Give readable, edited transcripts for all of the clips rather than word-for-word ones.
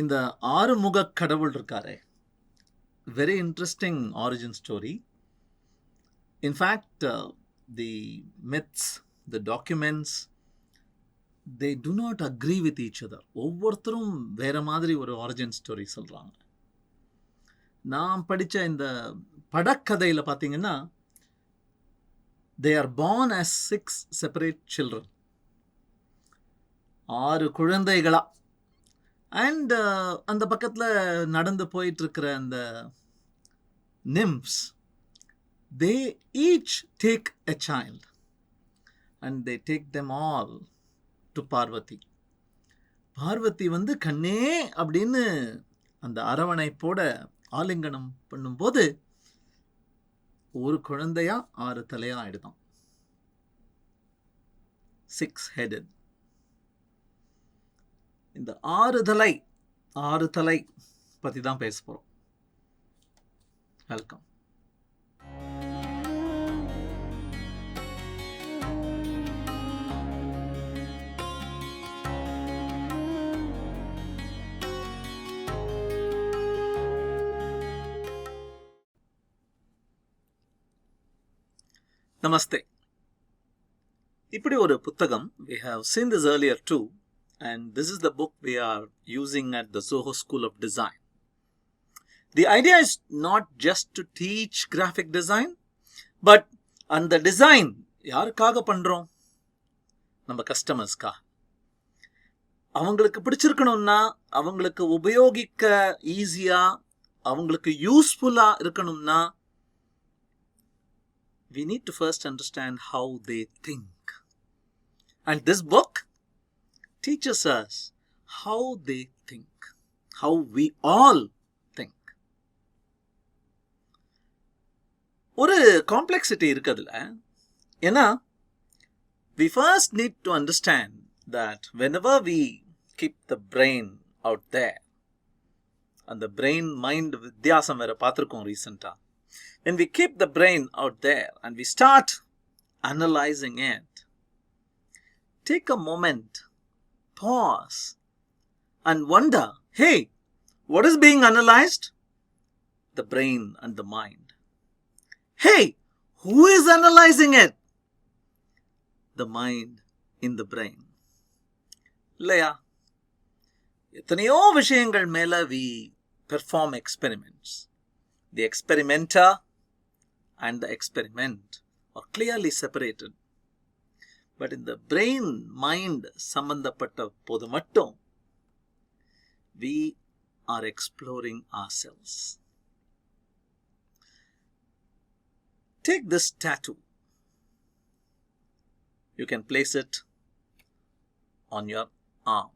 இந்த ஆறுமுக கடவுள் இருக்காரே, very interesting origin story. In fact, the myths, the documents, they do not agree with each other. ஒவ்வொருத்தரும் வேற மாதிரி ஒரு ஆரிஜின் ஸ்டோரி சொல்றாங்க. நான் படிச்ச இந்த படக்கதையில பார்த்தீங்கன்னா, they are born as 6 separate children. 6 குழந்தைகளா. அண்ட் அந்த பக்கத்துல நடந்து போயிட்டு இருக்கிற அந்த nymphs, they each take a child and they take them all to Parvati. Parvati வந்து கண்ணே அப்படின்னு அந்த அரவணைப்போட ஆலிங்கனம் பண்ணும்போது ஒரு குழந்தையா 6 தலையா ஆயிடுதான். 6-headed. இந்த 6 தலை பத்தி தான் பேச போறோம். வெல்கம். நமஸ்தே. இப்படி ஒரு புத்தகம், we have seen this earlier too, and this is the book we are using at the Zoho School of Design. The idea is not just to teach graphic design, but அந்த design யாருக்காக பண்றோம்? நம்ம கஸ்டமர்ஸ்க்கா. அவங்களுக்கு பிடிச்சிருக்கணும்னா, அவங்களுக்கு உபயோகிக்க ஈஸியா, அவங்களுக்கு யூஸ்ஃபுல்லா இருக்கணும்னா, we need to first understand how they think. And this book teaches us how they think, how we all think. ஒரு காம்ப்ளெக்சிட்டி இருக்குதுல. ஏன்னா we first need to understand that whenever we keep the brain out there, and the brain mind வித்தியாசம் வேற பார்த்துருக்கோம் ரீசெண்டா. When we keep the brain out there and we start analyzing it, take a moment, pause, and wonder, hey, what is being analyzed? The brain and the mind. Hey, who is analyzing it? The mind in the brain. இல்லையா? எத்தனையோ விஷயங்கள் மேல we perform experiments. The experimenter and the experiment are clearly separated. But in the brain mind சம்பந்தப்பட்ட போது மட்டும் we are exploring ourselves. Take this tattoo. You can place it on your arm.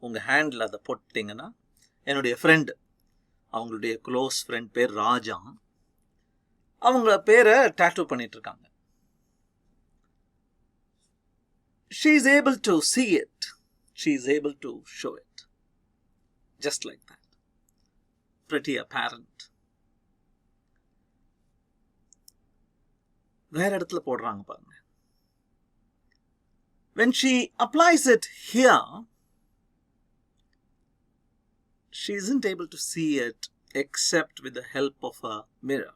உங்க ஹேண்ட்ல அதை போட்டீங்கன்னா, என்னுடைய ஃப்ரெண்ட், அவங்களுடைய close friend பேர் ராஜா, அவங்கள பேரை டாட்டூ பண்ணிட்டு இருக்காங்க. She is able to see it. She is able to show it. Just like that. Pretty apparent. வேற இடத்துல போடுறாங்க பாருங்க. When she applies it here, she isn't able to see it except with the help of a mirror.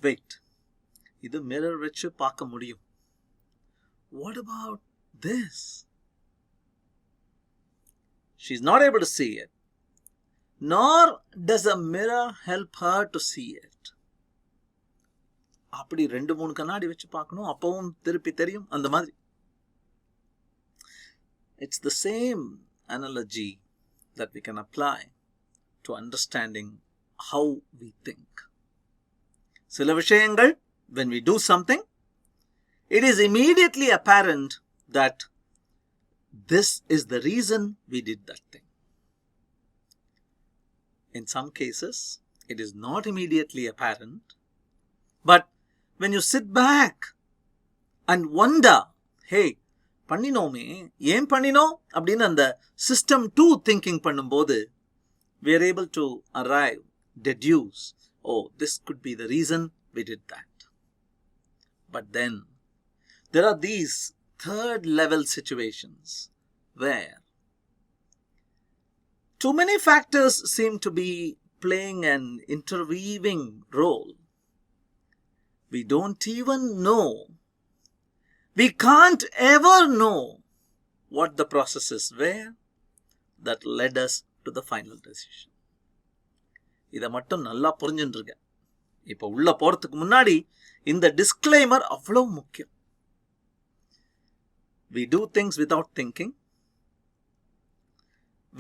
Wait. இது mirror வச்சு பார்க்க முடியும். What about this? She's not able to see it. Nor does a mirror help her to see it. அப்படி 2-3 கண்ணாடி வச்சு பார்க்கணும், அப்பவும் திருப்பி தெரியும், அந்த மாதிரி. It's the same analogy that we can apply to understanding how we think. சில விஷயங்கள், when we do something, it is immediately apparent that this is the reason we did that thing. In some cases, it is not immediately apparent, but when you sit back and wonder, hey, பண்ணினோமே, ஏன் பண்ணினோம் அப்படின்னு அந்த system 2 thinking பண்ணும்போது, we are able to arrive, deduce, oh, this could be the reason we did that. But then there are these third level situations where too many factors seem to be playing an interweaving role. We don't even know. We can't ever know what the processes were that led us to the final decision. இதை மட்டும் நல்லா புரிஞ்சுருங்க. இப்போ உள்ள போறதுக்கு முன்னாடி இந்த disclaimer அவ்வளவு முக்கியம். We do things without thinking.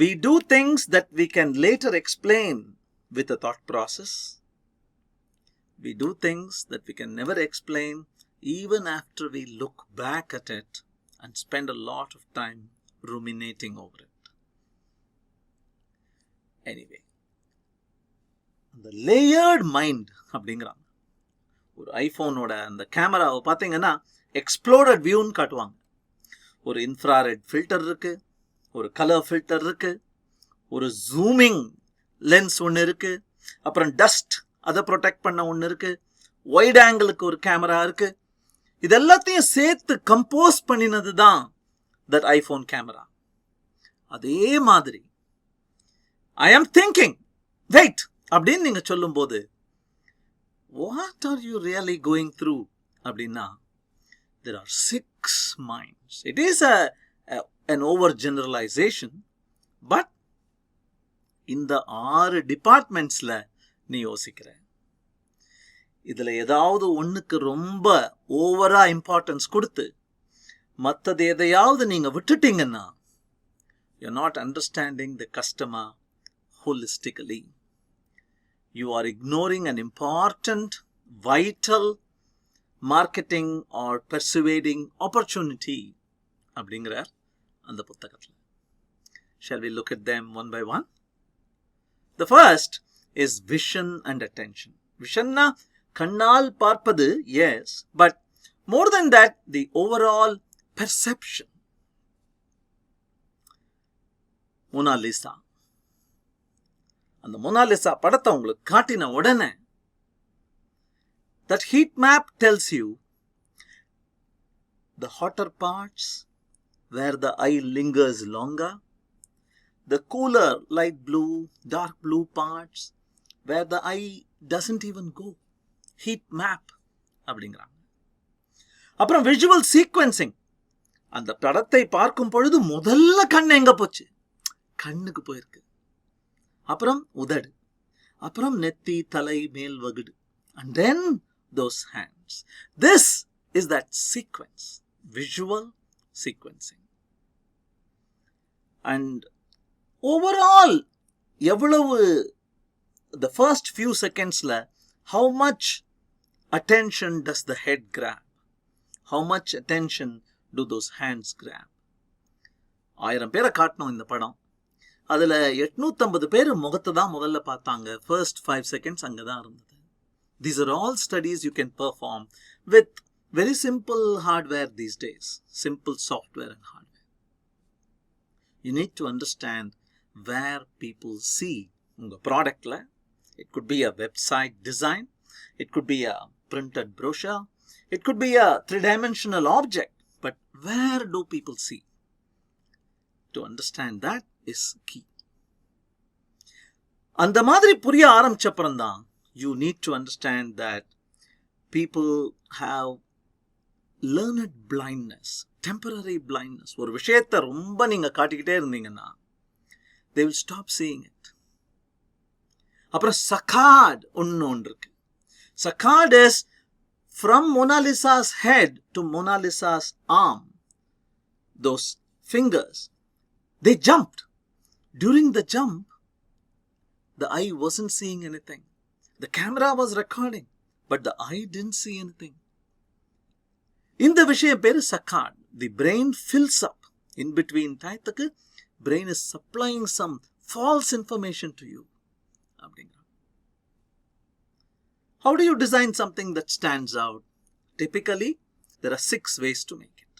We do things that we can later explain with a thought process. We do things that we can never explain even after we look back at it and spend a lot of time ruminating over it. Anyway, the layered mind அப்படிங்கிறாங்க. ஒரு ஐஃபோனோட அந்த கேமராவை பார்த்தீங்கன்னா exploded வியூன்னு காட்டுவாங்க. ஒரு infrared filter இருக்கு, ஒரு colour filter இருக்கு, ஒரு ஜூமிங் லென்ஸ் ஒன்று இருக்கு, அப்புறம் டஸ்ட் அதை ப்ரொடெக்ட் பண்ண ஒன்று இருக்கு, வைட் ஆங்கிளுக்கு ஒரு கேமரா இருக்கு. இது எல்லாத்தையும் சேர்த்து கம்போஸ் பண்ணினது தான் தட் ஐஃபோன் கேமரா. அதே மாதிரி ஐ ஆம் திங்கிங், வெயிட் அப்படின்னு நீங்க சொல்லும் போது what are you really going through அப்படின்னா there are 6 minds. It is an overgeneralization, but இந்த 6 டிபார்ட்மெண்ட்ஸ்ல நீ யோசிக்கிற. இதுல ஏதாவது ஒண்ணுக்கு ரொம்ப ஓவரா இம்பார்ட்டன்ஸ் கொடுத்து மற்றது எதையாவது நீங்க விட்டுட்டீங்கன்னா you're not understanding the customer holistically. You are ignoring an important, vital marketing or persuading opportunity அப்படிங்கிறார் அந்த புத்தகத்தில். Shall we look at them one by one? The first is vision and attention. Visionna கண்ணால் பார்ப்பது, yes, but more than that, the overall perception. Mona Lisa, அந்த Mona Lisa படத்தை உங்களுக்கு காட்டின உடனே that heat map tells you the hotter parts where the eye lingers longer, the cooler light blue, dark blue parts where the eye doesn't even go. Heat map அப்படிங்கிறாங்க. அப்புறம் visual sequencing. அந்த படத்தை பார்க்கும் பொழுது முதல்ல கண் எங்க போச்சு? கண்ணுக்கு போயிருக்கு. அப்புறம் உதடு, அப்புறம் நெத்தி, தலை, மேல் வகுடு, and then those hands. This is that sequence, visual sequencing. And overall, எவ்வளவு the first few secondsல how much attention does the head grab? How much attention do those hands grab? 1000 பேரை காட்டணும் இந்த படம். அதுல 850 பேர் முகத்தை தான் முதல்ல பார்த்தாங்க. first 5 seconds அங்கதான் இருந்தது. These are all studies you can perform with very simple hardware these days. Simple software and hardware. You need to understand where people see உங்க ப்ராடக்ட்ல. It could be a website design. It could be a printed brochure. It could be a 3-dimensional object. But where do people see? To understand that is key. அந்த மாதிரி புரிய ஆரம்பிச்சப்புறம் தான் you need to understand that people have learned blindness, temporary blindness. ஒரு விஷயத்தை ரொம்ப நீங்க காட்டிக்கிட்டே இருந்தீங்கன்னா they will stop seeing it. அப்புறம் saccade ஒன்று இருக்கு. Saccade is from Mona Lisa's head to Mona Lisa's arm. Those fingers, they jumped. During the jump, the eye wasn't seeing anything. The camera was recording, but the eye didn't see anything. இந்த விஷயம் பேரு saccade. The brain fills up. In between டயத்துக்கு brain is supplying some false information to you. How do you design something that stands out? Typically, there are 6 ways to make it.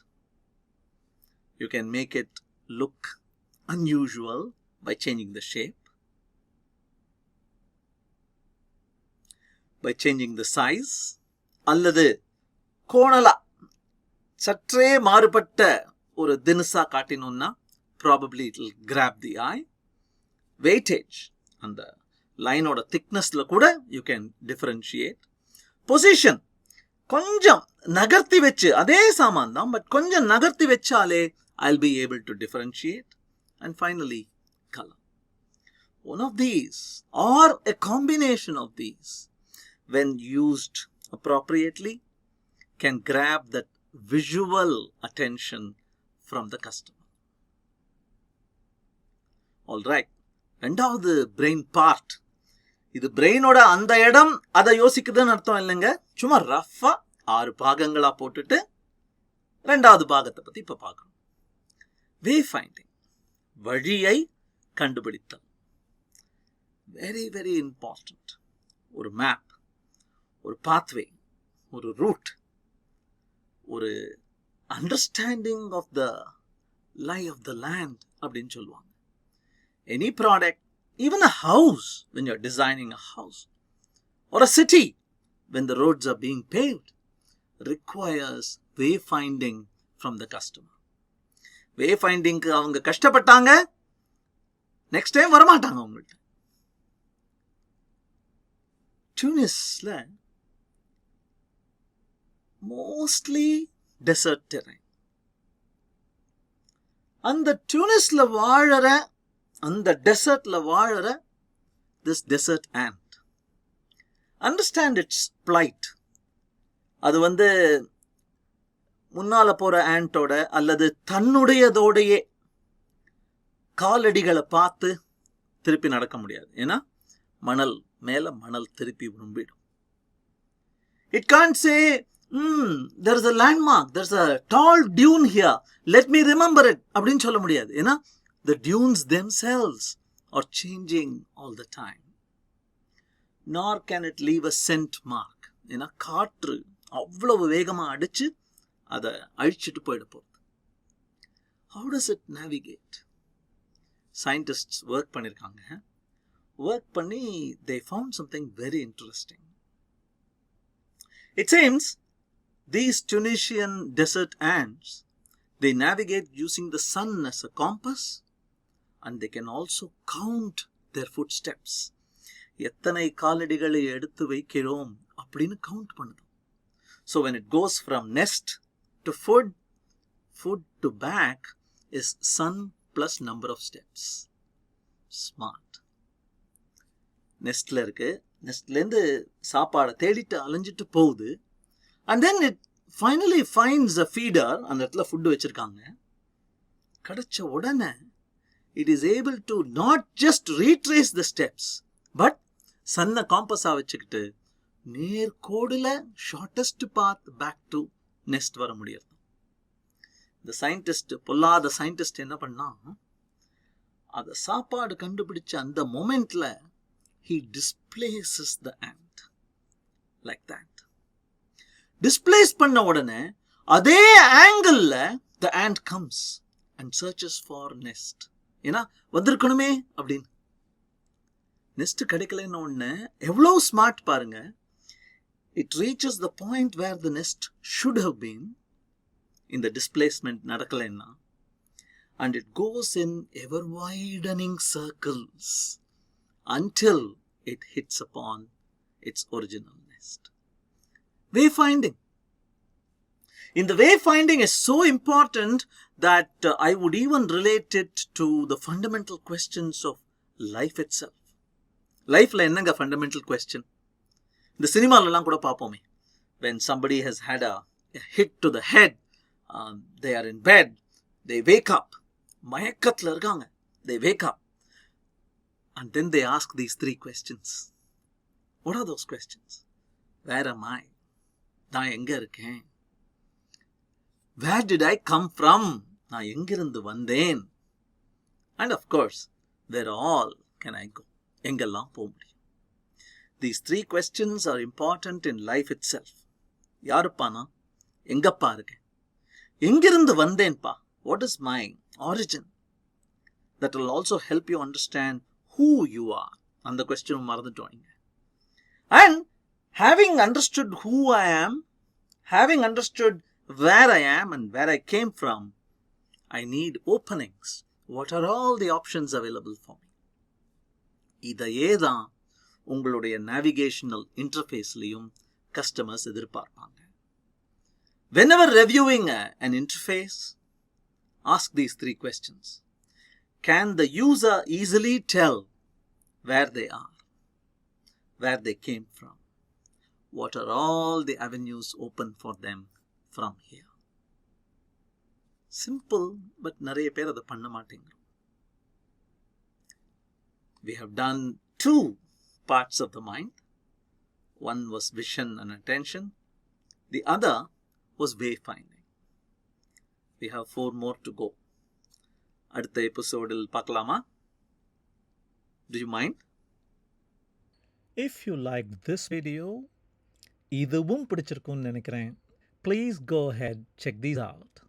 You can make it look unusual by changing the shape, by changing the size, அல்லது கோணலா சற்றே மாறுபட்ட ஒரு தினுசா காட்டினோம்னா probably it will grab the eye. Weightage, அந்த லைனோட திக்னஸ்ல கூட you can differentiate. Position, கொஞ்சம் நகர்த்தி வச்சு, அதே சாமான் தான் பட் கொஞ்சம் நகர்த்தி வச்சாலே I'll be able to differentiate. And finally, color. One of these or a combination of these, when used appropriately, can grab that visual attention from the customer. All right. ரெண்டாவது brain part. இது பிரெயினோட அந்த இடம் அதை யோசிக்குதுன்னு அர்த்தம் இல்லைங்க. சும்மா Rafah 6 பாகங்களா போட்டுட்டு ரெண்டாவது பாகத்தை பத்தி இப்ப பார்க்கணும். வே ஃபைண்டிங், வழியை கண்டுபிடித்தல். Very very important. ஒரு மேப், ஒரு பாத்வே, ஒரு ரூட், ஒரு understanding of the lie of the land அப்படின்னு சொல்லுவாங்க. Any product, even a house, when you're designing a house, or a city, when the roads are being paved, requires wayfinding from the customer. Wayfindingக்கு அவங்க கஷ்டப்பட்டாங்க, next time வரமாட்டாங்க அவங்கள்ட்ட. Tunisல mostly desert terrain. அந்த Tunisல வாழற, அந்த டெசர்ட்ல வாழற this desert ant, understand its plight. அது முன்னால போற ஆண்டோட அல்லது தன்னுடையதோடையே காலடிகளை பார்த்து திருப்பி நடக்க முடியாது. ஏன்னா மணல் மேல மணல் திருப்பி விரும்பிடும். It can't say, there's a landmark, there's a tall dune here, let me remember it அப்படின்னு சொல்ல முடியாது. ஏன்னா the dunes themselves are changing all the time. Nor can it leave a scent mark. ஏன்னா காற்று அவ்வளவு வேகமா அடிச்சு அதை அழிச்சிட்டு போயிட போகுது. How does it navigate? Scientists work பண்ணிருக்காங்க. Work பண்ணி they found something very interesting. It seems these Tunisian desert ants, they navigate using the sun as a compass, and they can also count their footsteps. எத்தனை காலடிகளை எடுத்து வைக்கிறோம் அப்படின்னு count பண்ணுது. So when it goes from nest to food, food to back is sun plus number of steps. Smart. நெஸ்ட்ல இருக்கு, நெஸ்ட்லேருந்து சாப்பாடை தேடிட்டு அலைஞ்சிட்டு போகுது. And then it finally finds a feeder. அந்த இடத்துல ஃபுட் வச்சிருக்காங்க. கிடைச்ச உடனே it is able to not just retrace the steps, but சன்னை காம்பஸா வச்சுக்கிட்டு நேர்கோடுல shortest path back to nest வர முடியாது. இந்த சயின்டிஸ்ட், பொல்லாத சயின்டிஸ்ட் என்ன பண்ணா, அத சாப்பாடு கண்டுபிடிச்ச அந்த மொமெண்ட்ல he displaces the ant like that. Displace பண்ண உடனே அதே angle the ant comes and searches for nest. ஏன்னா வந்திருக்கணுமே அப்படின்னு. நெஸ்ட் கிடைக்கலன்னு ஒண்ணு எவ்வளவு ஸ்மார்ட் பாருங்க. It reaches the point where the nest should have been in the displacement நடக்கலன்னா, and it goes in ever widening circles until it hits upon its original nest. Wayfinding. In the wayfinding is so important that I would even relate it to the fundamental questions of life itself. Lifeல என்னங்க fundamental question? இந்த சினிமாலெல்லாம் கூட பார்ப்போமே, when somebody has had a hit to the head, they are in bed, they wake up, மயக்கத்துல இருக்காங்க, they wake up, and then they ask these 3 questions. What are those questions? Where am I? நான் எங்க இருக்கேன்? Where did I come from? நான் எங்கிருந்து வந்தேன்? And of course, where all can I go? எங்கெல்லாம் போக முடியும்? These 3 questions are important in life itself. யாருப்பா நான்? எங்கப்பா இருக்கேன்? எங்கிருந்து வந்தேன்பா? What is my origin? That will also help you understand who you are. அந்த question மறந்துட்டோம். And having understood who I am, having understood where I am and where I came from, I need openings. What are all the options available for me? இதையே தான் உங்களுடைய navigational இன்டர்ஃபேஸ்லையும் customers எதிர்பார்ப்பாங்க. Whenever reviewing an interface, ask these 3 questions. Can the user easily tell where they are, where they came from? What are all the avenues open for them from here? Simple, but நிறைய பேர் அதை பண்ண மாட்டேங்கிறோம். We have done 2 parts of the mind. One was vision and attention. The other was wayfinding. We have 4 more to go. அடுத்த எபிசோடில் பார்க்கலாமா? Do you mind? If you liked this video, இதுவும் பிடிச்சிருக்கும்னு நினைக்கிறேன். Please go ahead, check these out.